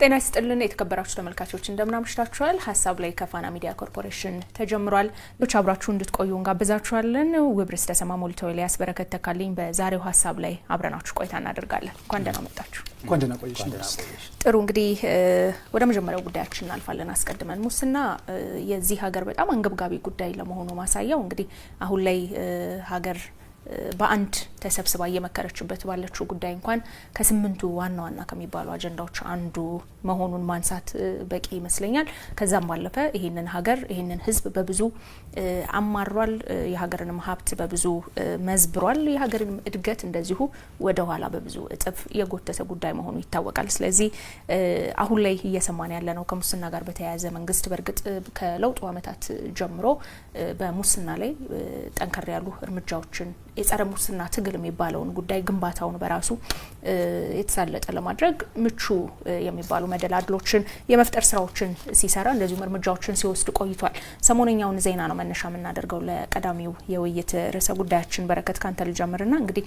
ጤና ይስጥልን የተከበራችሁ ተመልካቾች እንደምን አምሽታችኋል። ሐሳብ ላይ ከፋና ሚዲያ ኮርፖሬሽን ተጀምሯል። ሎች አብራችሁ እንድትቆዩ እንጋብዛችኋለን። ውብርስ ተሰማ ሞልተው ኤልያስ በረከት ተካልኝ በዛሬው ሐሳብ ላይ አብረናችሁ ቆይታ እናደርጋለን። እንኳን ደህና መጣችሁ። እንኳን ደህና ቆይሽ። ጥሩ እንግዲህ ወደ መጀመሪያው ጉዳያችን እናልፋለን። አስቀድመን ሙስና የዚህ ሀገር በጣም አንገብጋቢ ጉዳይ ለመሆኑ ማሳያው እንግዲህ አሁን ላይ ሀገር በአንድ ተሰብስባ እየመከረችበት ባለችው ጉዳይ እንኳን ከስምንቱ ዋና ዋና ከሚባሉ አጀንዳዎች አንዱ መሆኑን ማንሳት በቂ ይመስለኛል። ከዛም ባለፈ ይሄንን ሀገር ይሄንን ህዝብ በብዙ አማሯል፣ የሀገርንም ሀብት በብዙ መዝብሯል፣ የሀገርን እድገት እንደዚሁ ወደ ኋላ በብዙ እጥፍ የጎተተ ጉዳይ መሆኑ ይታወቃል። ስለዚህ አሁን ላይ እየሰማን ያለነው ከሙስና ጋር በተያያዘ መንግስት በእርግጥ ከለውጡ ዓመታት ጀምሮ በሙስና ላይ ጠንከር ያሉ እርምጃዎችን የጸረ ሙስና ትግል የሚባለውን ጉዳይ ግንባታውን በራሱ የተሳለጠ ለማድረግ ምቹ የሚባሉ መደላድሎችን የመፍጠር ስራዎችን ሲሰራ እንደዚሁም እርምጃዎችን ሲወስድ ቆይቷል። ሰሞነኛውን ዜና ነው መነሻ የምናደርገው ለቀዳሚው የውይይት ርዕሰ ጉዳያችን። በረከት ካንተ ልጀምርና እንግዲህ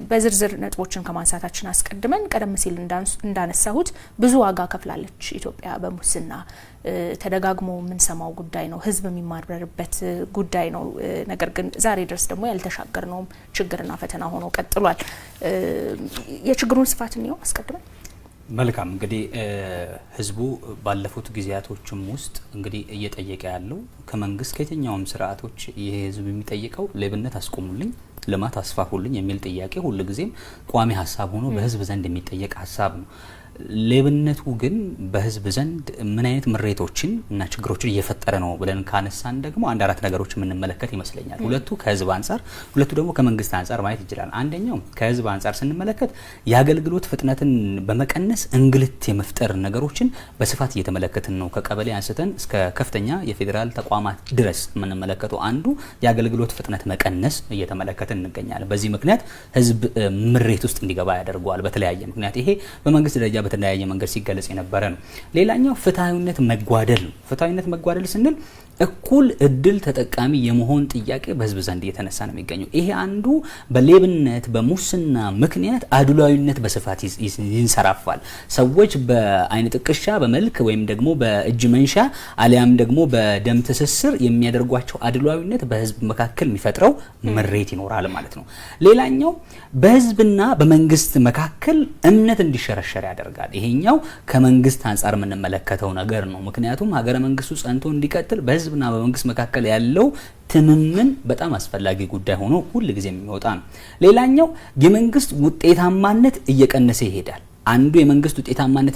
በዝርዝር ነጥቦችን ከማንሳታችን አስቀድመን ቀደም ሲል እንዳነሳሁት ብዙ ዋጋ ከፍላለች ኢትዮጵያ በሙስና ተደጋግሞ የምንሰማው ጉዳይ ነው። ህዝብ የሚማረርበት ጉዳይ ነው። ነገር ግን ዛሬ ድረስ ደግሞ ያልተሻገርነው ችግርና ፈተና ሆኖ ቀጥሏል። የችግሩን ስፋት ነው አስቀድመን መልካም እንግዲህ ህዝቡ ባለፉት ጊዜያቶችም ውስጥ እንግዲህ እየጠየቀ ያለው ከመንግስት ከየትኛውም ስርዓቶች ይሄ ህዝብ የሚጠይቀው ሌብነት አስቆሙልኝ፣ ልማት አስፋፉልኝ የሚል ጥያቄ ሁልጊዜም ቋሚ ሀሳብ ሆኖ በህዝብ ዘንድ የሚጠየቅ ሀሳብ ነው። ሌብነቱ ግን በህዝብ ዘንድ ምን አይነት ምሬቶችን እና ችግሮችን እየፈጠረ ነው ብለን ካነሳን ደግሞ አንድ አራት ነገሮች የምንመለከት ይመስለኛል። ሁለቱ ከህዝብ አንጻር፣ ሁለቱ ደግሞ ከመንግስት አንጻር ማየት ይችላል። አንደኛው ከህዝብ አንጻር ስንመለከት የአገልግሎት ፍጥነትን በመቀነስ እንግልት የመፍጠር ነገሮችን በስፋት እየተመለከትን ነው። ከቀበሌ አንስተን እስከ ከፍተኛ የፌዴራል ተቋማት ድረስ የምንመለከተው አንዱ የአገልግሎት ፍጥነት መቀነስ እየተመለከትን እንገኛለን። በዚህ ምክንያት ህዝብ ምሬት ውስጥ እንዲገባ ያደርገዋል። በተለያየ ምክንያት ይሄ በመንግስት ደረጃ በተለያየ መንገድ ሲገለጽ የነበረ ነው። ሌላኛው ፍትሃዊነት መጓደል ነው። ፍትሃዊነት መጓደል ስንል እኩል እድል ተጠቃሚ የመሆን ጥያቄ በህዝብ ዘንድ እየተነሳ ነው የሚገኘው። ይሄ አንዱ በሌብነት በሙስና ምክንያት አድሏዊነት በስፋት ይንሰራፋል። ሰዎች በአይነ ጥቅሻ በመልክ ወይም ደግሞ በእጅ መንሻ አሊያም ደግሞ በደም ትስስር የሚያደርጓቸው አድሏዊነት በህዝብ መካከል የሚፈጥረው ምሬት ይኖራል ማለት ነው። ሌላኛው በህዝብና በመንግስት መካከል እምነት እንዲሸረሸር ያደርጋል። ይሄኛው ከመንግስት አንጻር የምንመለከተው ነገር ነው። ምክንያቱም ሀገረ መንግስቱ ጸንቶ እንዲቀጥል በህዝብና በመንግስት መካከል ያለው ትምምን በጣም አስፈላጊ ጉዳይ ሆኖ ሁሉ ጊዜ የሚወጣ ነው። ሌላኛው የመንግስት ውጤታማነት እየቀነሰ ይሄዳል። አንዱ የመንግስት ውጤታማነት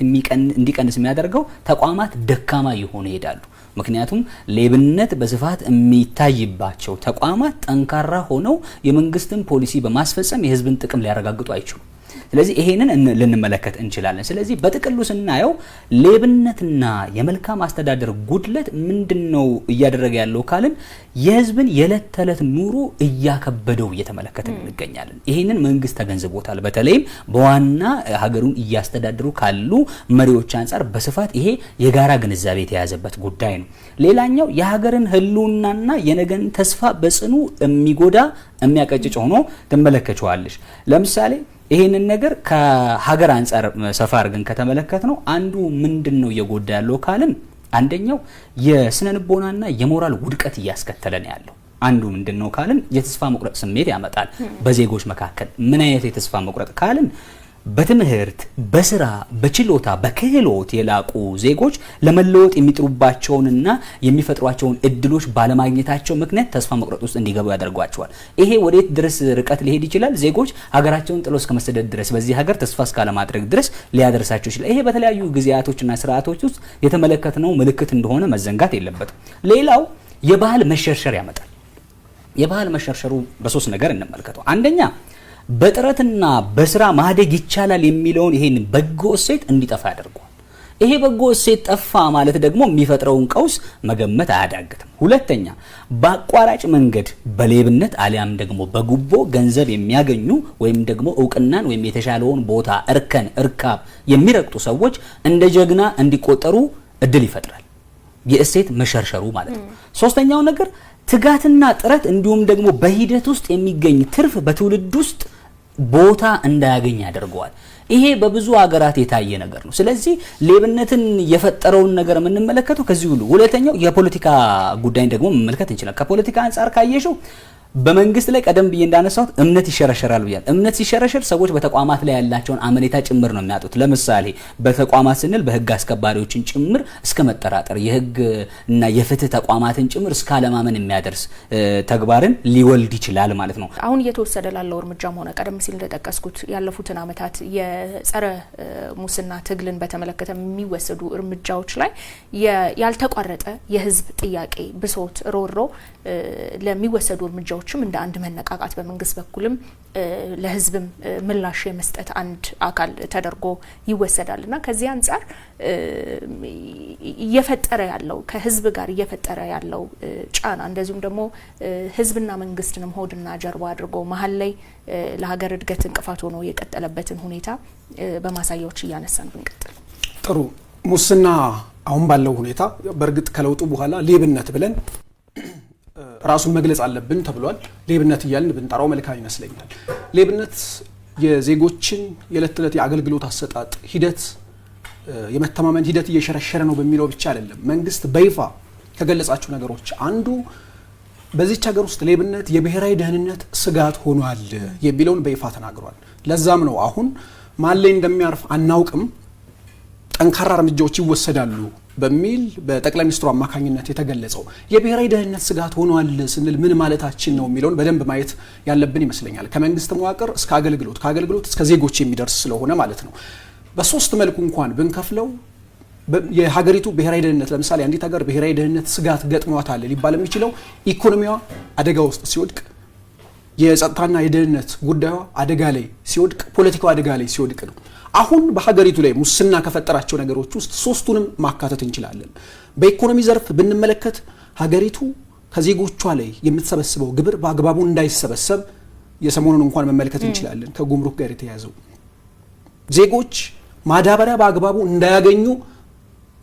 እንዲቀንስ የሚያደርገው ተቋማት ደካማ ይሆኑ ይሄዳሉ። ምክንያቱም ሌብነት በስፋት የሚታይባቸው ተቋማት ጠንካራ ሆነው የመንግስትን ፖሊሲ በማስፈጸም የህዝብን ጥቅም ሊያረጋግጡ አይችሉም። ስለዚህ ይሄንን ልንመለከት እንችላለን። ስለዚህ በጥቅሉ ስናየው ሌብነትና የመልካም አስተዳደር ጉድለት ምንድነው እያደረገ ያለው ካልን የህዝብን የዕለት ተዕለት ኑሮ እያከበደው እየተመለከትን እንገኛለን። ይሄንን መንግስት ተገንዝቦታል። በተለይም በዋና ሀገሩን እያስተዳደሩ ካሉ መሪዎች አንጻር በስፋት ይሄ የጋራ ግንዛቤ የተያዘበት ጉዳይ ነው። ሌላኛው የሀገርን ህልውናና የነገን ተስፋ በጽኑ የሚጎዳ የሚያቀጭጭ ሆኖ ትመለከቻለሽ። ለምሳሌ ይሄንን ነገር ከሀገር አንጻር ሰፋ አድርገን ከተመለከት ነው አንዱ ምንድነው እየጎዳ ያለው ካልን አንደኛው የስነ ልቦናና የሞራል ውድቀት እያስከተለ ነው ያለው። አንዱ ምንድነው ካልን የተስፋ መቁረጥ ስሜት ያመጣል በዜጎች መካከል። ምን አይነት የተስፋ መቁረጥ ካልን በትምህርት በስራ በችሎታ በክህሎት የላቁ ዜጎች ለመለወጥ የሚጥሩባቸውንና የሚፈጥሯቸውን እድሎች ባለማግኘታቸው ምክንያት ተስፋ መቁረጥ ውስጥ እንዲገቡ ያደርጓቸዋል። ይሄ ወዴት ድረስ ርቀት ሊሄድ ይችላል? ዜጎች ሀገራቸውን ጥሎ እስከ መሰደድ ድረስ በዚህ ሀገር ተስፋ እስካለማድረግ ድረስ ሊያደርሳቸው ይችላል። ይሄ በተለያዩ ጊዜያቶችና ስርዓቶች ውስጥ የተመለከትነው ምልክት እንደሆነ መዘንጋት የለበትም። ሌላው የባህል መሸርሸር ያመጣል። የባህል መሸርሸሩ በሶስት ነገር እንመልከተው። አንደኛ በጥረትና በስራ ማደግ ይቻላል የሚለውን ይሄን በጎ እሴት እንዲጠፋ ያደርጋል። ይሄ በጎ እሴት ጠፋ ማለት ደግሞ የሚፈጥረውን ቀውስ መገመት አያዳግትም። ሁለተኛ በአቋራጭ መንገድ በሌብነት አሊያም ደግሞ በጉቦ ገንዘብ የሚያገኙ ወይም ደግሞ እውቅናን ወይም የተሻለውን ቦታ እርካብ የሚረግጡ ሰዎች እንደ ጀግና እንዲቆጠሩ እድል ይፈጥራል። የእሴት መሸርሸሩ ማለት ነው። ሶስተኛው ነገር ትጋትና ጥረት እንዲሁም ደግሞ በሂደት ውስጥ የሚገኝ ትርፍ በትውልድ ውስጥ ቦታ እንዳያገኝ ያደርገዋል። ይሄ በብዙ ሀገራት የታየ ነገር ነው። ስለዚህ ሌብነትን የፈጠረውን ነገር የምንመለከተው ከዚህ ሁሉ ሁለተኛው የፖለቲካ ጉዳይን ደግሞ መመልከት እንችላለን። ከፖለቲካ አንፃር ካየሽው በመንግስት ላይ ቀደም ብዬ እንዳነሳሁት እምነት ይሸረሸራል ብያል። እምነት ሲሸረሸር ሰዎች በተቋማት ላይ ያላቸውን አመኔታ ጭምር ነው የሚያጡት። ለምሳሌ በተቋማት ስንል በህግ አስከባሪዎችን ጭምር እስከ መጠራጠር፣ የህግ እና የፍትህ ተቋማትን ጭምር እስከ አለማመን የሚያደርስ ተግባርን ሊወልድ ይችላል ማለት ነው። አሁን እየተወሰደ ላለው እርምጃም ሆነ ቀደም ሲል እንደጠቀስኩት ያለፉትን አመታት የጸረ ሙስና ትግልን በተመለከተ የሚወሰዱ እርምጃዎች ላይ ያልተቋረጠ የህዝብ ጥያቄ፣ ብሶት፣ ሮሮ ለሚወሰዱ እርምጃዎችም እንደ አንድ መነቃቃት በመንግስት በኩልም ለህዝብም ምላሽ የመስጠት አንድ አካል ተደርጎ ይወሰዳልና ከዚህ አንፃር እየፈጠረ ያለው ከህዝብ ጋር እየፈጠረ ያለው ጫና እንደዚሁም ደግሞ ህዝብና መንግስትንም ሆድና ጀርባ አድርጎ መሀል ላይ ለሀገር እድገት እንቅፋት ሆኖ የቀጠለበትን ሁኔታ በማሳያዎች እያነሳን ብንቀጥል ጥሩ። ሙስና አሁን ባለው ሁኔታ በእርግጥ ከለውጡ በኋላ ሌብነት ብለን ራሱን መግለጽ አለብን ተብሏል። ሌብነት እያልን ብንጠራው መልካም ይመስለኛል። ሌብነት የዜጎችን የዕለት ተዕለት የአገልግሎት አሰጣጥ ሂደት የመተማመን ሂደት እየሸረሸረ ነው በሚለው ብቻ አይደለም። መንግስት በይፋ ከገለጻቸው ነገሮች አንዱ በዚች ሀገር ውስጥ ሌብነት የብሔራዊ ደህንነት ስጋት ሆኗል የሚለውን በይፋ ተናግሯል። ለዛም ነው አሁን ማን ላይ እንደሚያርፍ አናውቅም፣ ጠንካራ እርምጃዎች ይወሰዳሉ በሚል በጠቅላይ ሚኒስትሩ አማካኝነት የተገለጸው። የብሔራዊ ደህንነት ስጋት ሆኗል ስንል ምን ማለታችን ነው የሚለውን በደንብ ማየት ያለብን ይመስለኛል። ከመንግስት መዋቅር እስከ አገልግሎት፣ ከአገልግሎት እስከ ዜጎች የሚደርስ ስለሆነ ማለት ነው። በሶስት መልኩ እንኳን ብንከፍለው የሀገሪቱ ብሔራዊ ደህንነት ለምሳሌ አንዲት ሀገር ብሔራዊ ደህንነት ስጋት ገጥሟታል ሊባል የሚችለው ኢኮኖሚዋ አደጋ ውስጥ ሲወድቅ፣ የጸጥታና የደህንነት ጉዳዩ አደጋ ላይ ሲወድቅ፣ ፖለቲካው አደጋ ላይ ሲወድቅ ነው። አሁን በሀገሪቱ ላይ ሙስና ከፈጠራቸው ነገሮች ውስጥ ሶስቱንም ማካተት እንችላለን። በኢኮኖሚ ዘርፍ ብንመለከት ሀገሪቱ ከዜጎቿ ላይ የምትሰበስበው ግብር በአግባቡ እንዳይሰበሰብ የሰሞኑን እንኳን መመልከት እንችላለን። ከጉምሩክ ጋር የተያዘው ዜጎች ማዳበሪያ በአግባቡ እንዳያገኙ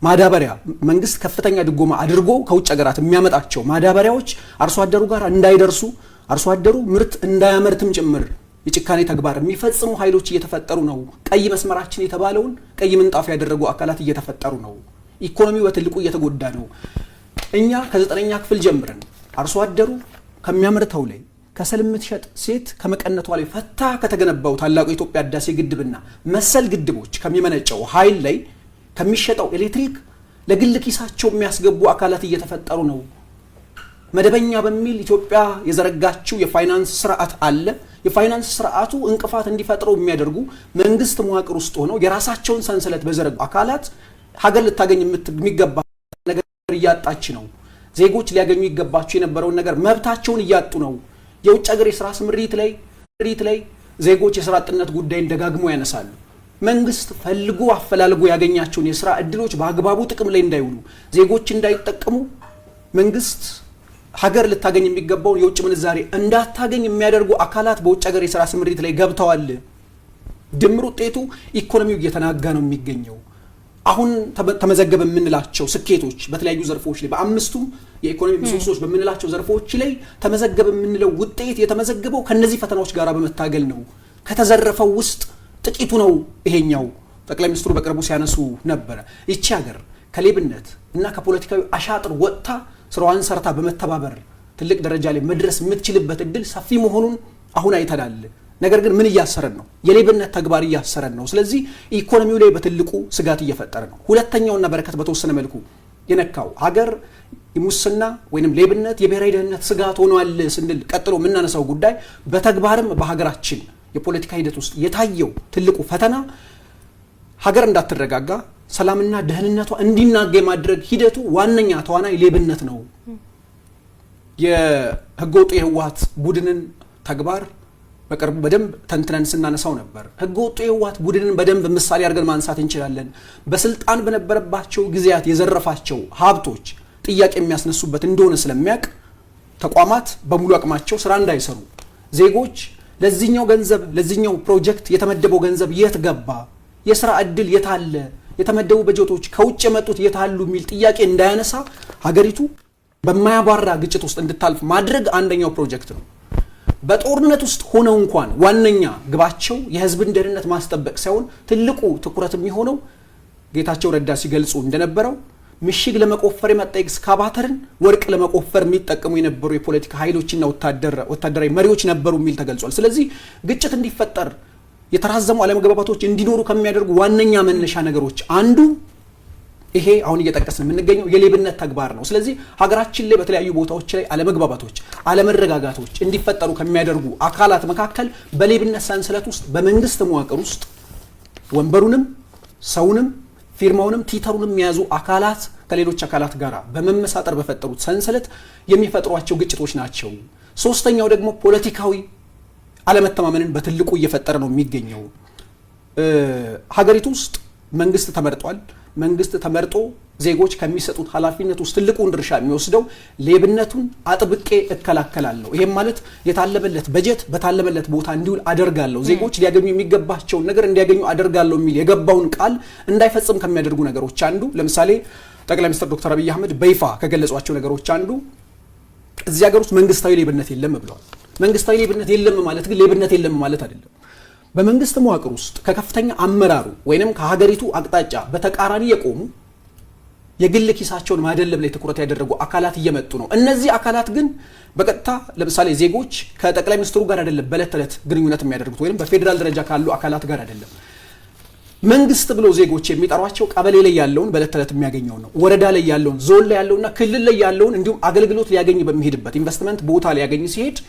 ማዳበሪያ መንግስት ከፍተኛ ድጎማ አድርጎ ከውጭ ሀገራት የሚያመጣቸው ማዳበሪያዎች አርሶ አደሩ ጋር እንዳይደርሱ፣ አርሶ አደሩ ምርት እንዳያመርትም ጭምር የጭካኔ ተግባር የሚፈጽሙ ኃይሎች እየተፈጠሩ ነው። ቀይ መስመራችን የተባለውን ቀይ ምንጣፍ ያደረጉ አካላት እየተፈጠሩ ነው። ኢኮኖሚው በትልቁ እየተጎዳ ነው። እኛ ከ9ኛ ክፍል ጀምረን አርሶ አደሩ ከሚያመርተው ላይ ከሰል የምትሸጥ ሴት ከመቀነቷ ላይ ፈታ ከተገነባው ታላቁ የኢትዮጵያ ህዳሴ ግድብና መሰል ግድቦች ከሚመነጨው ኃይል ላይ ከሚሸጠው ኤሌክትሪክ ለግል ኪሳቸው የሚያስገቡ አካላት እየተፈጠሩ ነው። መደበኛ በሚል ኢትዮጵያ የዘረጋችው የፋይናንስ ስርዓት አለ። የፋይናንስ ስርዓቱ እንቅፋት እንዲፈጥረው የሚያደርጉ መንግስት መዋቅር ውስጥ ሆነው የራሳቸውን ሰንሰለት በዘረጉ አካላት ሀገር ልታገኝ የሚገባ ነገር እያጣች ነው። ዜጎች ሊያገኙ ይገባቸው የነበረውን ነገር መብታቸውን እያጡ ነው። የውጭ ሀገር የስራ ስምሪት ላይ ዜጎች የስራ አጥነት ጉዳይን ደጋግሞ ያነሳሉ። መንግስት ፈልጎ አፈላልጎ ያገኛቸውን የስራ እድሎች በአግባቡ ጥቅም ላይ እንዳይውሉ፣ ዜጎች እንዳይጠቀሙ መንግስት ሀገር ልታገኝ የሚገባውን የውጭ ምንዛሬ እንዳታገኝ የሚያደርጉ አካላት በውጭ ሀገር የሥራ ስምሪት ላይ ገብተዋል። ድምር ውጤቱ ኢኮኖሚው እየተናጋ ነው የሚገኘው። አሁን ተመዘገበ የምንላቸው ስኬቶች በተለያዩ ዘርፎች ላይ በአምስቱም የኢኮኖሚ ምሰሶች በምንላቸው ዘርፎች ላይ ተመዘገበ የምንለው ውጤት የተመዘገበው ከነዚህ ፈተናዎች ጋር በመታገል ነው። ከተዘረፈው ውስጥ ጥቂቱ ነው ይሄኛው። ጠቅላይ ሚኒስትሩ በቅርቡ ሲያነሱ ነበረ። ይቺ ሀገር ከሌብነት እና ከፖለቲካዊ አሻጥር ወጥታ ስራዋን ሰርታ በመተባበር ትልቅ ደረጃ ላይ መድረስ የምትችልበት እድል ሰፊ መሆኑን አሁን አይተናል። ነገር ግን ምን እያሰረን ነው? የሌብነት ተግባር እያሰረን ነው። ስለዚህ ኢኮኖሚው ላይ በትልቁ ስጋት እየፈጠረ ነው። ሁለተኛውና በረከት በተወሰነ መልኩ የነካው ሀገር ሙስና ወይንም ሌብነት የብሔራዊ ደህንነት ስጋት ሆኗል ስንል ቀጥሎ የምናነሳው ጉዳይ በተግባርም በሀገራችን የፖለቲካ ሂደት ውስጥ የታየው ትልቁ ፈተና ሀገር እንዳትረጋጋ ሰላምና ደህንነቷ እንዲናጋ የማድረግ ሂደቱ ዋነኛ ተዋናይ ሌብነት ነው። የህገወጡ የህወሓት ቡድንን ተግባር በቅርቡ በደንብ ተንትነን ስናነሳው ነበር። ህገወጡ የህወሓት ቡድንን በደንብ ምሳሌ አድርገን ማንሳት እንችላለን። በስልጣን በነበረባቸው ጊዜያት የዘረፋቸው ሀብቶች ጥያቄ የሚያስነሱበት እንደሆነ ስለሚያውቅ ተቋማት በሙሉ አቅማቸው ስራ እንዳይሰሩ፣ ዜጎች ለዚህኛው ገንዘብ ለዚህኛው ፕሮጀክት የተመደበው ገንዘብ የት ገባ፣ የስራ እድል የት አለ፣ የተመደቡ በጀቶች ከውጭ የመጡት የት አሉ የሚል ጥያቄ እንዳያነሳ ሀገሪቱ በማያባራ ግጭት ውስጥ እንድታልፍ ማድረግ አንደኛው ፕሮጀክት ነው። በጦርነት ውስጥ ሆነው እንኳን ዋነኛ ግባቸው የህዝብን ደህንነት ማስጠበቅ ሳይሆን ትልቁ ትኩረት የሚሆነው ጌታቸው ረዳ ሲገልጹ እንደነበረው ምሽግ ለመቆፈር የመጣ ኤክስካቫተርን ወርቅ ለመቆፈር የሚጠቀሙ የነበሩ የፖለቲካ ኃይሎችና ወታደራዊ መሪዎች ነበሩ የሚል ተገልጿል። ስለዚህ ግጭት እንዲፈጠር የተራዘሙ አለመግባባቶች እንዲኖሩ ከሚያደርጉ ዋነኛ መነሻ ነገሮች አንዱ ይሄ አሁን እየጠቀስን የምንገኘው የሌብነት ተግባር ነው። ስለዚህ ሀገራችን ላይ በተለያዩ ቦታዎች ላይ አለመግባባቶች፣ አለመረጋጋቶች እንዲፈጠሩ ከሚያደርጉ አካላት መካከል በሌብነት ሰንሰለት ውስጥ በመንግስት መዋቅር ውስጥ ወንበሩንም ሰውንም ፊርማውንም ቲተሩንም የያዙ አካላት ከሌሎች አካላት ጋር በመመሳጠር በፈጠሩት ሰንሰለት የሚፈጥሯቸው ግጭቶች ናቸው። ሶስተኛው ደግሞ ፖለቲካዊ አለመተማመንን በትልቁ እየፈጠረ ነው የሚገኘው። ሀገሪቱ ውስጥ መንግስት ተመርጧል። መንግስት ተመርጦ ዜጎች ከሚሰጡት ኃላፊነት ውስጥ ትልቁን ድርሻ የሚወስደው ሌብነቱን አጥብቄ እከላከላለሁ፣ ይሄም ማለት የታለመለት በጀት በታለመለት ቦታ እንዲውል አደርጋለሁ፣ ዜጎች ሊያገኙ የሚገባቸውን ነገር እንዲያገኙ አደርጋለሁ የሚል የገባውን ቃል እንዳይፈጽም ከሚያደርጉ ነገሮች አንዱ ለምሳሌ ጠቅላይ ሚኒስትር ዶክተር አብይ አህመድ በይፋ ከገለጿቸው ነገሮች አንዱ እዚህ ሀገር ውስጥ መንግስታዊ ሌብነት የለም ብለዋል። መንግስታዊ ሌብነት የለም ማለት ግን ሌብነት የለም ማለት አይደለም። በመንግስት መዋቅር ውስጥ ከከፍተኛ አመራሩ ወይንም ከሀገሪቱ አቅጣጫ በተቃራኒ የቆሙ የግል ኪሳቸውን ማደለብ ላይ ትኩረት ያደረጉ አካላት እየመጡ ነው። እነዚህ አካላት ግን በቀጥታ ለምሳሌ ዜጎች ከጠቅላይ ሚኒስትሩ ጋር አይደለም በዕለት ተዕለት ግንኙነት የሚያደርጉት ወይንም በፌዴራል ደረጃ ካሉ አካላት ጋር አይደለም። መንግስት ብሎ ዜጎች የሚጠሯቸው ቀበሌ ላይ ያለውን በዕለት ተዕለት የሚያገኘው ነው። ወረዳ ላይ ያለውን፣ ዞን ላይ ያለውና ክልል ላይ ያለውን እንዲሁም አገልግሎት ሊያገኝ በሚሄድበት ኢንቨስትመንት ቦታ ሊያገኝ ሲሄድ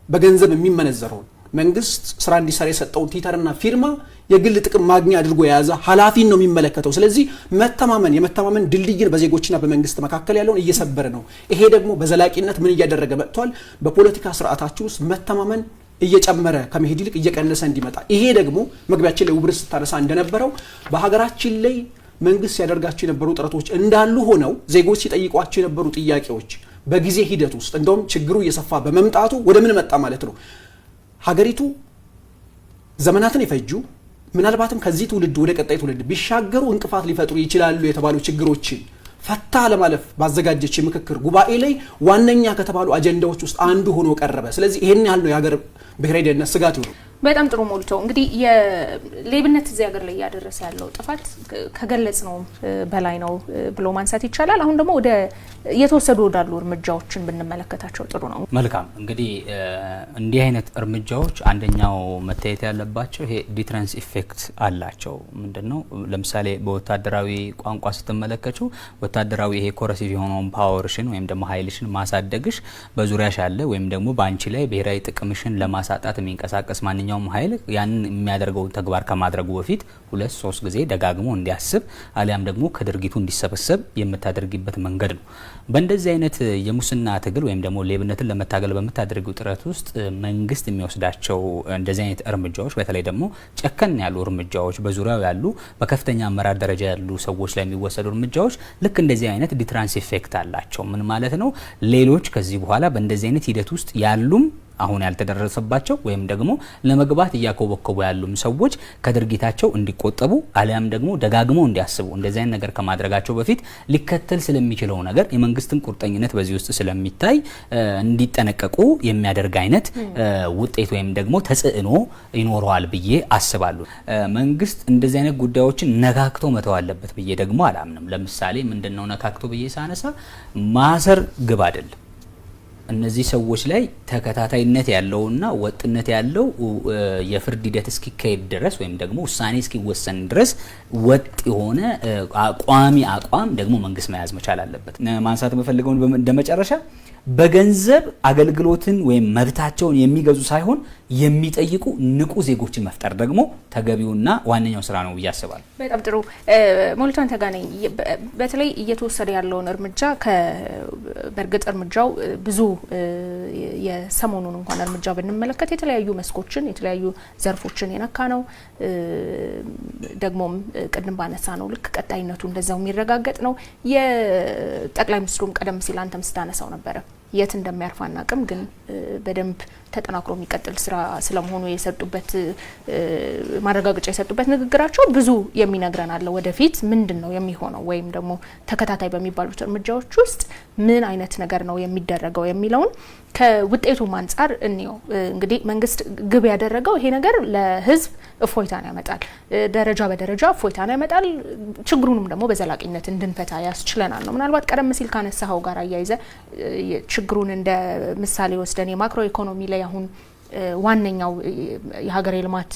በገንዘብ የሚመነዘረውን መንግስት ስራ እንዲሰራ የሰጠውን ቲተርና ፊርማ የግል ጥቅም ማግኛ አድርጎ የያዘ ኃላፊን ነው የሚመለከተው። ስለዚህ የመተማመን ድልድይን በዜጎችና በመንግስት መካከል ያለውን እየሰበረ ነው። ይሄ ደግሞ በዘላቂነት ምን እያደረገ መጥቷል? በፖለቲካ ስርዓታችን ውስጥ መተማመን እየጨመረ ከመሄድ ይልቅ እየቀነሰ እንዲመጣ። ይሄ ደግሞ መግቢያችን ላይ ውብርስ ስታነሳ እንደነበረው በሀገራችን ላይ መንግስት ሲያደርጋቸው የነበሩ ጥረቶች እንዳሉ ሆነው ዜጎች ሲጠይቋቸው የነበሩ ጥያቄዎች በጊዜ ሂደት ውስጥ እንደውም ችግሩ እየሰፋ በመምጣቱ ወደ ምን መጣ ማለት ነው? ሀገሪቱ ዘመናትን የፈጁ ምናልባትም ከዚህ ትውልድ ወደ ቀጣይ ትውልድ ቢሻገሩ እንቅፋት ሊፈጥሩ ይችላሉ የተባሉ ችግሮችን ፈታ ለማለፍ ባዘጋጀች የምክክር ጉባኤ ላይ ዋነኛ ከተባሉ አጀንዳዎች ውስጥ አንዱ ሆኖ ቀረበ። ስለዚህ ይሄን ያህል ነው የሀገር ብሔራዊ ደህንነት ስጋት ነው። በጣም ጥሩ ሞልቶ እንግዲህ የሌብነት እዚህ ሀገር ላይ ያደረሰ ያለው ጥፋት ከገለጽ ነው በላይ ነው ብሎ ማንሳት ይቻላል። አሁን ደግሞ ወደ እየተወሰዱ ወዳሉ እርምጃዎችን ብንመለከታቸው ጥሩ ነው። መልካም እንግዲህ እንዲህ አይነት እርምጃዎች አንደኛው መታየት ያለባቸው ይሄ ዲትራንስ ኢፌክት አላቸው። ምንድነው? ለምሳሌ በወታደራዊ ቋንቋ ስትመለከቱ ወታደራዊ ይሄ ኮረሲቭ የሆነውን ፓወርሽን ወይም ደግሞ ኃይልሽን ማሳደግሽ በዙሪያሽ ያለ ወይም ደግሞ በአንቺ ላይ ብሔራዊ ጥቅምሽን ለማሳጣት የሚንቀሳቀስ ማንኛውም ኃይል ያንን የሚያደርገው ተግባር ከማድረጉ በፊት 2-3 ጊዜ ደጋግሞ እንዲያስብ አሊያም ደግሞ ከድርጊቱ እንዲሰበሰብ የምታደርጊበት መንገድ ነው። በእንደዚህ አይነት የሙስና ትግል ወይም ደግሞ ሌብነትን ለመታገል በምታደርጊው ጥረት ውስጥ መንግስት የሚወስዳቸው እንደዚህ አይነት እርምጃዎች በተለይ ደግሞ ጨከን ያሉ እርምጃዎች በዙሪያው ያሉ በከፍተኛ አመራር ደረጃ ያሉ ሰዎች ላይ የሚወሰዱ እርምጃዎች ልክ እንደዚህ አይነት ዲትራንስ ኢፌክት አላቸው። ምን ማለት ነው? ሌሎች ከዚህ በኋላ በእንደዚህ አይነት ሂደት ውስጥ ያሉም አሁን ያልተደረሰባቸው ወይም ደግሞ ለመግባት እያኮበኮቡ ያሉም ሰዎች ከድርጊታቸው እንዲቆጠቡ አሊያም ደግሞ ደጋግመው እንዲያስቡ እንደዚህ አይነት ነገር ከማድረጋቸው በፊት ሊከተል ስለሚችለው ነገር የመንግስትን ቁርጠኝነት በዚህ ውስጥ ስለሚታይ እንዲጠነቀቁ የሚያደርግ አይነት ውጤት ወይም ደግሞ ተጽዕኖ ይኖረዋል ብዬ አስባለሁ። መንግስት እንደዚህ አይነት ጉዳዮችን ነካክቶ መተው አለበት ብዬ ደግሞ አላምንም። ለምሳሌ ምንድነው ነካክቶ ብዬ ሳነሳ ማሰር ግብ አይደለም። እነዚህ ሰዎች ላይ ተከታታይነት ያለውና ወጥነት ያለው የፍርድ ሂደት እስኪካሄድ ድረስ ወይም ደግሞ ውሳኔ እስኪወሰን ድረስ ወጥ የሆነ ቋሚ አቋም ደግሞ መንግስት መያዝ መቻል አለበት። ማንሳት የምፈልገው እንደመጨረሻ በገንዘብ አገልግሎትን ወይም መብታቸውን የሚገዙ ሳይሆን የሚጠይቁ ንቁ ዜጎችን መፍጠር ደግሞ ተገቢውና ዋነኛው ስራ ነው ብዬ አስባለሁ። በጣም ጥሩ ሞልቷን ተጋነኝ። በተለይ እየተወሰደ ያለውን እርምጃ በእርግጥ እርምጃው ብዙ የሰሞኑን እንኳን እርምጃ ብንመለከት የተለያዩ መስኮችን የተለያዩ ዘርፎችን የነካ ነው። ደግሞም ቅድም ባነሳ ነው ልክ ቀጣይነቱ እንደዛው የሚረጋገጥ ነው። የጠቅላይ ሚኒስትሩም ቀደም ሲል አንተም ስታነሳው ነበረ የት እንደሚያርፍ አናቅም። ግን በደንብ ተጠናክሮ የሚቀጥል ስራ ስለመሆኑ የሰጡበት ማረጋገጫ የሰጡበት ንግግራቸው ብዙ የሚነግረን አለ። ወደፊት ምንድነው የሚሆነው ወይም ደግሞ ተከታታይ በሚባሉት እርምጃዎች ውስጥ ምን አይነት ነገር ነው የሚደረገው የሚለውን ከውጤቱ አንፃር እንየው። እንግዲህ መንግስት ግብ ያደረገው ይሄ ነገር ለህዝብ እፎይታን ያመጣል፣ ደረጃ በደረጃ እፎይታን ያመጣል፣ ችግሩንም ደግሞ በዘላቂነት እንድንፈታ ያስችለናል ነው። ምናልባት ቀደም ሲል ካነሳው ጋር አያይዘ ችግሩን እንደ ምሳሌ ወስደን የማክሮ ኢኮኖሚ ላይ አሁን ዋነኛው የሀገር የልማት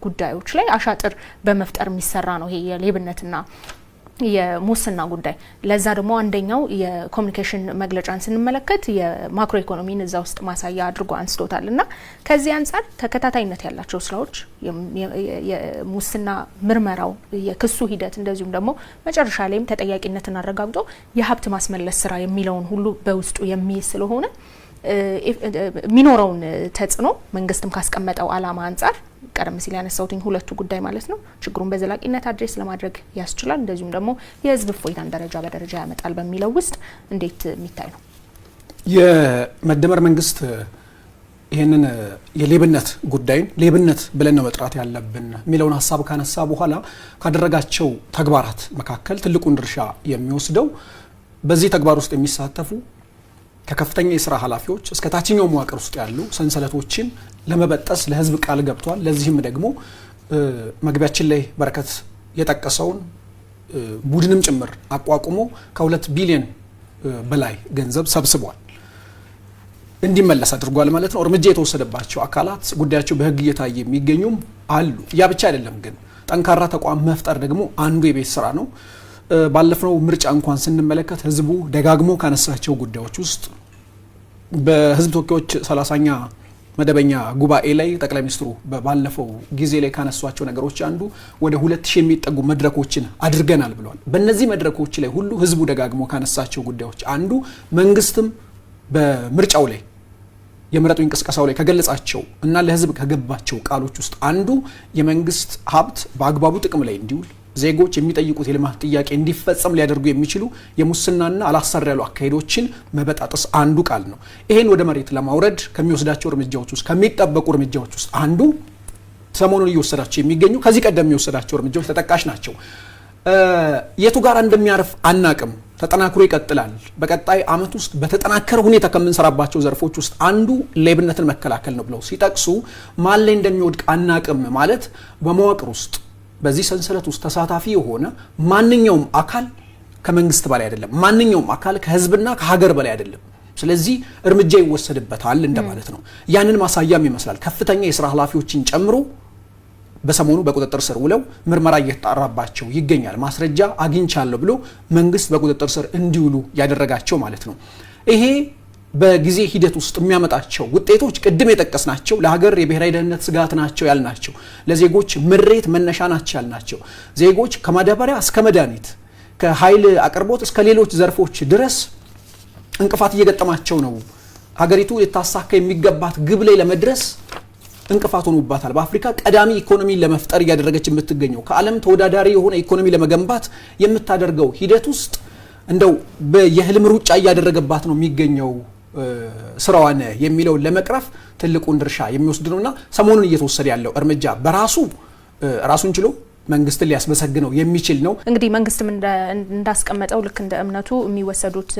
ጉዳዮች ላይ አሻጥር በመፍጠር የሚሰራ ነው ይሄ የሌብነትና የሙስና ጉዳይ። ለዛ ደግሞ አንደኛው የኮሙኒኬሽን መግለጫን ስንመለከት የማክሮ ኢኮኖሚን እዛ ውስጥ ማሳያ አድርጎ አንስቶታልና ከዚህ አንፃር ተከታታይነት ያላቸው ስራዎች የሙስና ምርመራው የክሱ ሂደት እንደዚሁም ደግሞ መጨረሻ ላይም ተጠያቂነትን አረጋግጦ የሀብት ማስመለስ ስራ የሚለውን ሁሉ በውስጡ የሚይዝ ስለሆነ የሚኖረውን ተጽዕኖ መንግስትም ካስቀመጠው አላማ አንፃር ቀደም ሲል ያነሳውትኝ ሁለቱ ጉዳይ ማለት ነው ችግሩን በዘላቂነት አድሬስ ለማድረግ ያስችላል፣ እንደዚሁም ደግሞ የህዝብ እፎይታን ደረጃ በደረጃ ያመጣል በሚለው ውስጥ እንዴት የሚታይ ነው? የመደመር መንግስት ይህንን የሌብነት ጉዳይን ሌብነት ብለን ነው መጥራት ያለብን የሚለውን ሀሳብ ካነሳ በኋላ ካደረጋቸው ተግባራት መካከል ትልቁን ድርሻ የሚወስደው በዚህ ተግባር ውስጥ የሚሳተፉ ከከፍተኛ የስራ ኃላፊዎች እስከ ታችኛው መዋቅር ውስጥ ያሉ ሰንሰለቶችን ለመበጠስ ለህዝብ ቃል ገብቷል። ለዚህም ደግሞ መግቢያችን ላይ በረከት የጠቀሰውን ቡድንም ጭምር አቋቁሞ ከ2 ቢሊዮን በላይ ገንዘብ ሰብስቧል፣ እንዲመለስ አድርጓል ማለት ነው። እርምጃ የተወሰደባቸው አካላት ጉዳያቸው በህግ እየታየ የሚገኙም አሉ። ያ ብቻ አይደለም፣ ግን ጠንካራ ተቋም መፍጠር ደግሞ አንዱ የቤት ስራ ነው። ባለፈው ምርጫ እንኳን ስንመለከት ህዝቡ ደጋግሞ ካነሳቸው ጉዳዮች ውስጥ በህዝብ ተወካዮች 30ኛ መደበኛ ጉባኤ ላይ ጠቅላይ ሚኒስትሩ ባለፈው ጊዜ ላይ ካነሷቸው ነገሮች አንዱ ወደ 2000 የሚጠጉ መድረኮችን አድርገናል ብለዋል። በእነዚህ መድረኮች ላይ ሁሉ ህዝቡ ደጋግሞ ካነሳቸው ጉዳዮች አንዱ መንግስትም በምርጫው ላይ የምረጡኝ እንቅስቃሴው ላይ ከገለጻቸው እና ለህዝብ ከገባቸው ቃሎች ውስጥ አንዱ የመንግስት ሀብት በአግባቡ ጥቅም ላይ እንዲውል ዜጎች የሚጠይቁት የልማት ጥያቄ እንዲፈጸም ሊያደርጉ የሚችሉ የሙስናና አላሰር ያሉ አካሄዶችን መበጣጠስ አንዱ ቃል ነው። ይሄን ወደ መሬት ለማውረድ ከሚወስዳቸው እርምጃዎች ውስጥ ከሚጠበቁ እርምጃዎች ውስጥ አንዱ ሰሞኑን እየወሰዳቸው የሚገኙ ከዚህ ቀደም የሚወሰዳቸው እርምጃዎች ተጠቃሽ ናቸው። የቱ ጋር እንደሚያርፍ አናቅም፣ ተጠናክሮ ይቀጥላል። በቀጣይ አመት ውስጥ በተጠናከረ ሁኔታ ከምንሰራባቸው ዘርፎች ውስጥ አንዱ ሌብነትን መከላከል ነው ብለው ሲጠቅሱ ማን ላይ እንደሚወድቅ አናቅም ማለት በመዋቅር ውስጥ በዚህ ሰንሰለት ውስጥ ተሳታፊ የሆነ ማንኛውም አካል ከመንግስት በላይ አይደለም፣ ማንኛውም አካል ከህዝብና ከሀገር በላይ አይደለም። ስለዚህ እርምጃ ይወሰድበታል እንደማለት ነው። ያንን ማሳያም ይመስላል። ከፍተኛ የስራ ኃላፊዎችን ጨምሮ በሰሞኑ በቁጥጥር ስር ውለው ምርመራ እየተጣራባቸው ይገኛል። ማስረጃ አግኝቻለሁ ብሎ መንግስት በቁጥጥር ስር እንዲውሉ ያደረጋቸው ማለት ነው። ይሄ በጊዜ ሂደት ውስጥ የሚያመጣቸው ውጤቶች ቅድም የጠቀስናቸው ለሀገር የብሔራዊ ደህንነት ስጋት ናቸው ያልናቸው፣ ለዜጎች ምሬት መነሻ ናቸው ያልናቸው፣ ዜጎች ከማዳበሪያ እስከ መድኃኒት ከኃይል አቅርቦት እስከ ሌሎች ዘርፎች ድረስ እንቅፋት እየገጠማቸው ነው። ሀገሪቱ የታሳካ የሚገባት ግብ ላይ ለመድረስ እንቅፋት ሆኖባታል። በአፍሪካ ቀዳሚ ኢኮኖሚ ለመፍጠር እያደረገች የምትገኘው ከዓለም ተወዳዳሪ የሆነ ኢኮኖሚ ለመገንባት የምታደርገው ሂደት ውስጥ እንደው የህልም ሩጫ እያደረገባት ነው የሚገኘው ስራዋን የሚለውን ለመቅረፍ ትልቁን ድርሻ የሚወስድ ነውና ሰሞኑን እየተወሰደ ያለው እርምጃ በራሱ ራሱን ችሎ መንግስትን ሊያስመሰግነው የሚችል ነው። እንግዲህ መንግስትም እንዳስቀመጠው ልክ እንደ እምነቱ የሚወሰዱት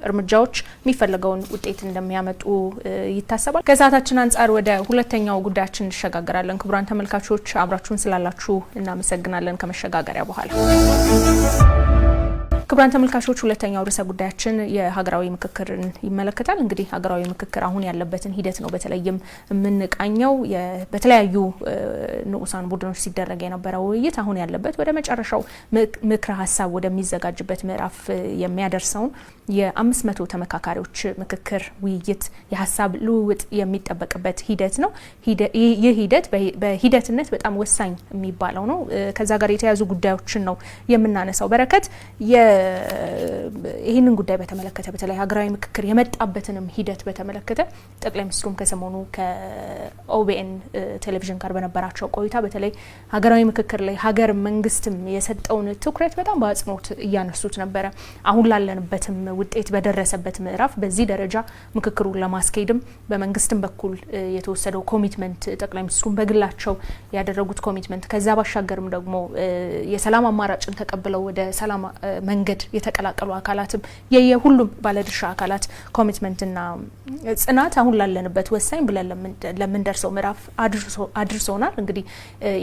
እርምጃዎች የሚፈልገውን ውጤት እንደሚያመጡ ይታሰባል። ከሰዓታችን አንጻር ወደ ሁለተኛው ጉዳያችን እንሸጋገራለን። ክቡራን ተመልካቾች አብራችሁን ስላላችሁ እናመሰግናለን። ከመሸጋገሪያ በኋላ ክቡራን ተመልካቾች ሁለተኛው ርዕሰ ጉዳያችን የሀገራዊ ምክክርን ይመለከታል። እንግዲህ ሀገራዊ ምክክር አሁን ያለበትን ሂደት ነው በተለይም የምንቃኘው። በተለያዩ ንዑሳን ቡድኖች ሲደረግ የነበረው ውይይት አሁን ያለበት ወደ መጨረሻው ምክረ ሀሳብ ወደሚዘጋጅበት ምዕራፍ የሚያደርሰውን የ500 ተመካካሪዎች ምክክር ውይይት የሀሳብ ልውውጥ የሚጠበቅበት ሂደት ነው። ይህ ሂደት በሂደትነት በጣም ወሳኝ የሚባለው ነው። ከዛ ጋር የተያዙ ጉዳዮችን ነው የምናነሳው። በረከት ይህንን ጉዳይ በተመለከተ በተለይ ሀገራዊ ምክክር የመጣበትንም ሂደት በተመለከተ ጠቅላይ ሚኒስትሩም ከሰሞኑ ከኦቢኤን ቴሌቪዥን ጋር በነበራቸው ቆይታ በተለይ ሀገራዊ ምክክር ላይ ሀገር መንግስትም የሰጠውን ትኩረት በጣም በአጽንኦት እያነሱት ነበረ። አሁን ላለንበትም ውጤት በደረሰበት ምዕራፍ በዚህ ደረጃ ምክክሩን ለማስኬድም በመንግስትም በኩል የተወሰደው ኮሚትመንት ጠቅላይ ሚኒስትሩም በግላቸው ያደረጉት ኮሚትመንት ከዛ ባሻገርም ደግሞ የሰላም አማራጭን ተቀብለው ወደ ሰላም መንገድ የተቀላቀሉ አካላትም የሁሉም ባለድርሻ አካላት ኮሚትመንትና ጽናት አሁን ላለንበት ወሳኝ ብለን ለምንደርሰው ምዕራፍ አድርሶናል። እንግዲህ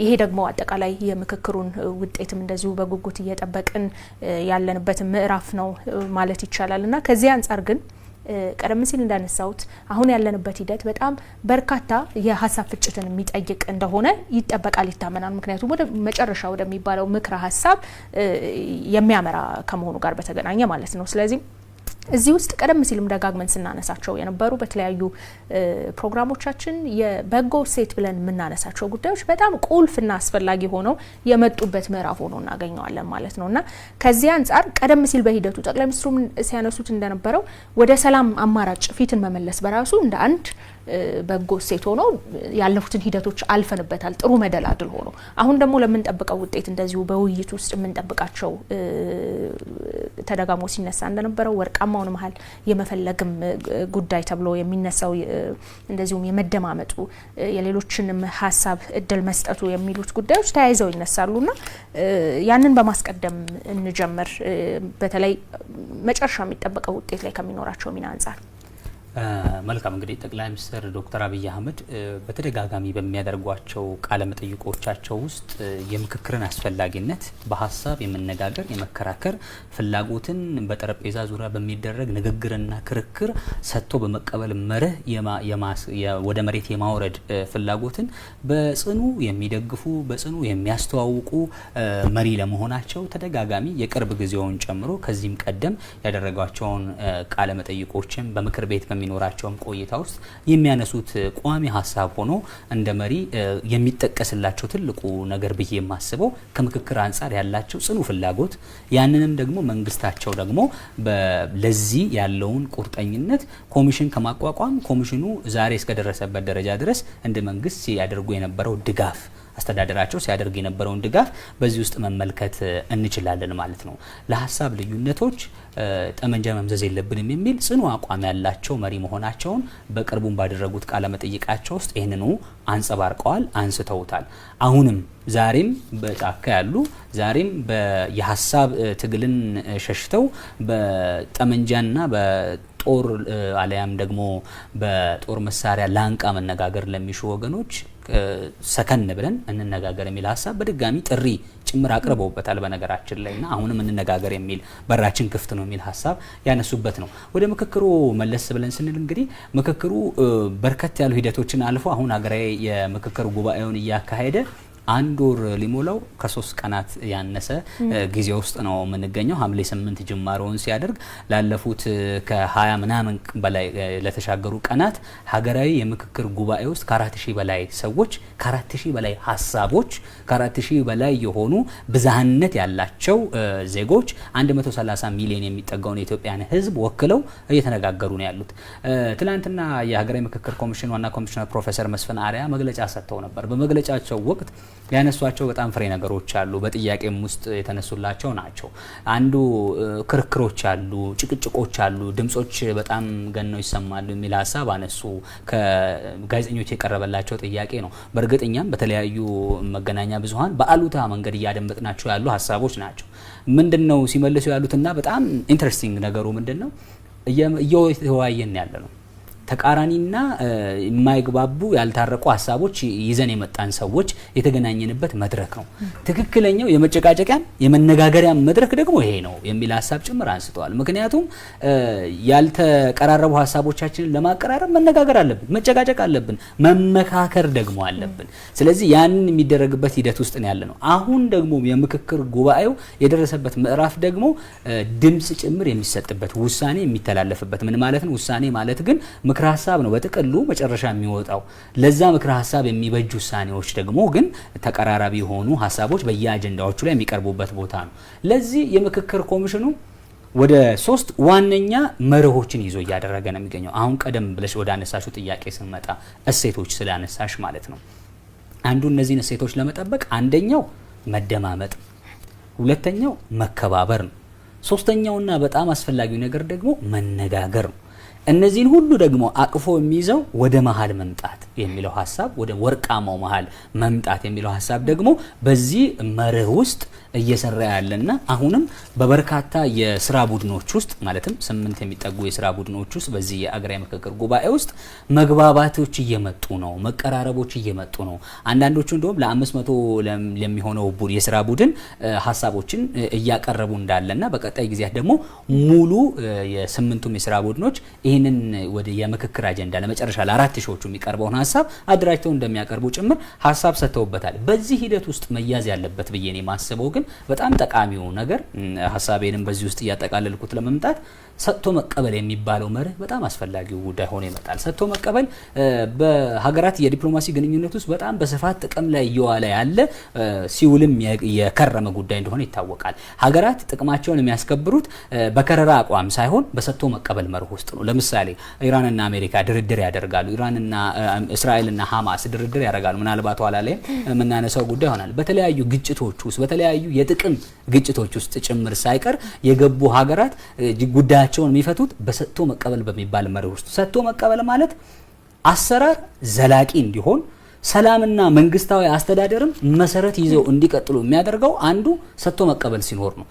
ይሄ ደግሞ አጠቃላይ የምክክሩን ውጤትም እንደዚሁ በጉጉት እየጠበቅን ያለንበት ምዕራፍ ነው ማለት ይቻላል እና ከዚህ አንጻር ግን ቀደም ሲል እንዳነሳውት አሁን ያለንበት ሂደት በጣም በርካታ የሀሳብ ፍጭትን የሚጠይቅ እንደሆነ ይጠበቃል፣ ይታመናል። ምክንያቱም ወደ መጨረሻ ወደሚባለው ምክረ ሀሳብ የሚያመራ ከመሆኑ ጋር በተገናኘ ማለት ነው። ስለዚህ እዚህ ውስጥ ቀደም ሲልም ደጋግመን ስናነሳቸው የነበሩ በተለያዩ ፕሮግራሞቻችን የበጎ ሴት ብለን የምናነሳቸው ጉዳዮች በጣም ቁልፍና አስፈላጊ ሆነው የመጡበት ምዕራፍ ሆኖ እናገኘዋለን ማለት ነውና ከዚህ አንጻር ቀደም ሲል በሂደቱ ጠቅላይ ሚኒስትሩም ሲያነሱት እንደነበረው ወደ ሰላም አማራጭ ፊትን መመለስ በራሱ እንደ አንድ በጎ ሴት ሆኖ ያለፉትን ሂደቶች አልፈንበታል፣ ጥሩ መደላድል ሆኖ አሁን ደግሞ ለምንጠብቀው ውጤት እንደዚሁ በውይይት ውስጥ የምንጠብቃቸው ተደጋግሞ ሲነሳ እንደነበረው ወርቃማውን መሀል የመፈለግም ጉዳይ ተብሎ የሚነሳው እንደዚሁም የመደማመጡ የሌሎችንም ሀሳብ እድል መስጠቱ የሚሉት ጉዳዮች ተያይዘው ይነሳሉና ያንን በማስቀደም እንጀምር። በተለይ መጨረሻ የሚጠበቀው ውጤት ላይ ከሚኖራቸው ሚና አንጻር መልካም እንግዲህ ጠቅላይ ሚኒስትር ዶክተር አብይ አህመድ በተደጋጋሚ በሚያደርጓቸው ቃለ መጠይቆቻቸው ውስጥ የምክክርን አስፈላጊነት በሀሳብ የመነጋገር የመከራከር ፍላጎትን በጠረጴዛ ዙሪያ በሚደረግ ንግግርና ክርክር ሰጥቶ በመቀበል መርህ ወደ መሬት የማውረድ ፍላጎትን በጽኑ የሚደግፉ በጽኑ የሚያስተዋውቁ መሪ ለመሆናቸው ተደጋጋሚ የቅርብ ጊዜውን ጨምሮ ከዚህም ቀደም ያደረጓቸውን ቃለ መጠይቆችን በምክር ቤት ኖራቸውም ቆይታ ውስጥ የሚያነሱት ቋሚ ሀሳብ ሆኖ እንደ መሪ የሚጠቀስላቸው ትልቁ ነገር ብዬ የማስበው ከምክክር አንጻር ያላቸው ጽኑ ፍላጎት ያንንም ደግሞ መንግስታቸው ደግሞ ለዚህ ያለውን ቁርጠኝነት ኮሚሽን ከማቋቋም ኮሚሽኑ ዛሬ እስከደረሰበት ደረጃ ድረስ እንደ መንግስት ሲያደርጉ የነበረው ድጋፍ አስተዳደራቸው ሲያደርግ የነበረውን ድጋፍ በዚህ ውስጥ መመልከት እንችላለን ማለት ነው። ለሀሳብ ልዩነቶች ጠመንጃ መምዘዝ የለብንም የሚል ጽኑ አቋም ያላቸው መሪ መሆናቸውን በቅርቡም ባደረጉት ቃለ መጠይቃቸው ውስጥ ይህንኑ አንጸባርቀዋል፣ አንስተውታል። አሁንም ዛሬም በጫካ ያሉ ዛሬም የሀሳብ ትግልን ሸሽተው በጠመንጃና በጦር አለያም ደግሞ በጦር መሳሪያ ላንቃ መነጋገር ለሚሹ ወገኖች ሰከን ብለን እንነጋገር የሚል ሀሳብ በድጋሚ ጥሪ ጭምር አቅርበውበታል። በነገራችን ላይና አሁንም እንነጋገር የሚል በራችን ክፍት ነው የሚል ሀሳብ ያነሱበት ነው። ወደ ምክክሩ መለስ ብለን ስንል እንግዲህ ምክክሩ በርከት ያሉ ሂደቶችን አልፎ አሁን ሀገራዊ የምክክር ጉባኤውን እያካሄደ አንድ ወር ሊሞላው ከ3 ቀናት ያነሰ ጊዜ ውስጥ ነው የምንገኘው። ሐምሌ 8 ጅማሮውን ሲያደርግ ላለፉት ከ20 ምናምን በላይ ለተሻገሩ ቀናት ሀገራዊ የምክክር ጉባኤ ውስጥ ከ4000 በላይ ሰዎች ከ4000 በላይ ሀሳቦች ከ4000 በላይ የሆኑ ብዝሃነት ያላቸው ዜጎች 130 ሚሊዮን የሚጠጋውን የኢትዮጵያን ሕዝብ ወክለው እየተነጋገሩ ነው ያሉት። ትላንትና የሀገራዊ ምክክር ኮሚሽን ዋና ኮሚሽነር ፕሮፌሰር መስፍን አርአያ መግለጫ ሰጥተው ነበር። በመግለጫቸው ወቅት ያነሷቸው በጣም ፍሬ ነገሮች አሉ። በጥያቄም ውስጥ የተነሱላቸው ናቸው። አንዱ ክርክሮች አሉ፣ ጭቅጭቆች አሉ፣ ድምጾች በጣም ገነው ይሰማሉ የሚል ሀሳብ አነሱ። ከጋዜጠኞች የቀረበላቸው ጥያቄ ነው። በእርግጠኛም በተለያዩ መገናኛ ብዙሃን በአሉታ መንገድ እያደመጥናቸው ያሉ ሀሳቦች ናቸው። ምንድነው ሲመልሱ ያሉትና በጣም ኢንትረስቲንግ ነገሩ ምንድነው እየተወያየን ያለ ነው ተቃራኒና የማይግባቡ ያልታረቁ ሀሳቦች ይዘን የመጣን ሰዎች የተገናኘንበት መድረክ ነው። ትክክለኛው የመጨቃጨቂያ የመነጋገሪያ መድረክ ደግሞ ይሄ ነው የሚል ሀሳብ ጭምር አንስተዋል። ምክንያቱም ያልተቀራረቡ ሀሳቦቻችንን ለማቀራረብ መነጋገር አለብን፣ መጨቃጨቅ አለብን፣ መመካከር ደግሞ አለብን። ስለዚህ ያንን የሚደረግበት ሂደት ውስጥ ነው ያለነው። አሁን ደግሞ የምክክር ጉባኤው የደረሰበት ምዕራፍ ደግሞ ድምጽ ጭምር የሚሰጥበት ውሳኔ የሚተላለፍበት ምን ማለት ነው? ውሳኔ ማለት ግን ምክረ ሀሳብ ነው በጥቅሉ መጨረሻ የሚወጣው። ለዛ ምክረ ሀሳብ የሚበጁ ውሳኔዎች ደግሞ ግን ተቀራራቢ የሆኑ ሀሳቦች በየአጀንዳዎቹ ላይ የሚቀርቡበት ቦታ ነው። ለዚህ የምክክር ኮሚሽኑ ወደ 3 ዋነኛ መርሆችን ይዞ እያደረገ ነው የሚገኘው። አሁን ቀደም ብለሽ ወደ አነሳሹ ጥያቄ ስንመጣ እሴቶች ስላነሳሽ ማለት ነው። አንዱ እነዚህን እሴቶች ለመጠበቅ አንደኛው መደማመጥ፣ ሁለተኛው መከባበር ነው። ሶስተኛውና በጣም አስፈላጊው ነገር ደግሞ መነጋገር ነው። እነዚህን ሁሉ ደግሞ አቅፎ የሚይዘው ወደ መሀል መምጣት የሚለው ሀሳብ፣ ወደ ወርቃማው መሀል መምጣት የሚለው ሀሳብ ደግሞ በዚህ መርህ ውስጥ እየሰራ ያለና አሁንም በበርካታ የስራ ቡድኖች ውስጥ ማለትም 8 የሚጠጉ የስራ ቡድኖች ውስጥ በዚህ የአገራዊ ምክክር ጉባኤ ውስጥ መግባባቶች እየመጡ ነው፣ መቀራረቦች እየመጡ ነው። አንዳንዶቹ እንደውም ለ500 ለሚሆነው የስራ ቡድን ሀሳቦችን እያቀረቡ እንዳለና በቀጣይ ጊዜያት ደግሞ ሙሉ የ8ቱም የስራ ቡድኖች ይህንን ወደ የምክክር አጀንዳ ለመጨረሻ ለ4 ሺዎቹ የሚቀርበውን ሀሳብ አድራጅተው እንደሚያቀርቡ ጭምር ሀሳብ ሰጥተውበታል። በዚህ ሂደት ውስጥ መያዝ ያለበት ብዬ ነው የማስበው ግን በጣም ጠቃሚው ነገር ሀሳቤንም በዚህ ውስጥ እያጠቃለልኩት ለመምጣት ሰጥቶ መቀበል የሚባለው መርህ በጣም አስፈላጊው ጉዳይ ሆኖ ይመጣል። ሰጥቶ መቀበል በሀገራት የዲፕሎማሲ ግንኙነት ውስጥ በጣም በስፋት ጥቅም ላይ እየዋለ ያለ ሲውልም የከረመ ጉዳይ እንደሆነ ይታወቃል። ሀገራት ጥቅማቸውን የሚያስከብሩት በከረራ አቋም ሳይሆን በሰጥቶ መቀበል መርህ ውስጥ ነው። ለምሳሌ ኢራንና አሜሪካ ድርድር ያደርጋሉ። ኢራንና እስራኤልና ሐማስ ድርድር ያደርጋሉ። ምናልባት ኋላ ላይ የምናነሳው ጉዳይ ይሆናል። በተለያዩ ግጭቶች ውስጥ በተለያዩ የጥቅም ግጭቶች ውስጥ ጭምር ሳይቀር የገቡ ሀገራት ጉዳያቸውን የሚፈቱት በሰጥቶ መቀበል በሚባል መርህ ውስጥ። ሰጥቶ መቀበል ማለት አሰራር ዘላቂ እንዲሆን ሰላምና መንግስታዊ አስተዳደርም መሰረት ይዘው እንዲቀጥሉ የሚያደርገው አንዱ ሰጥቶ መቀበል ሲኖር ነው።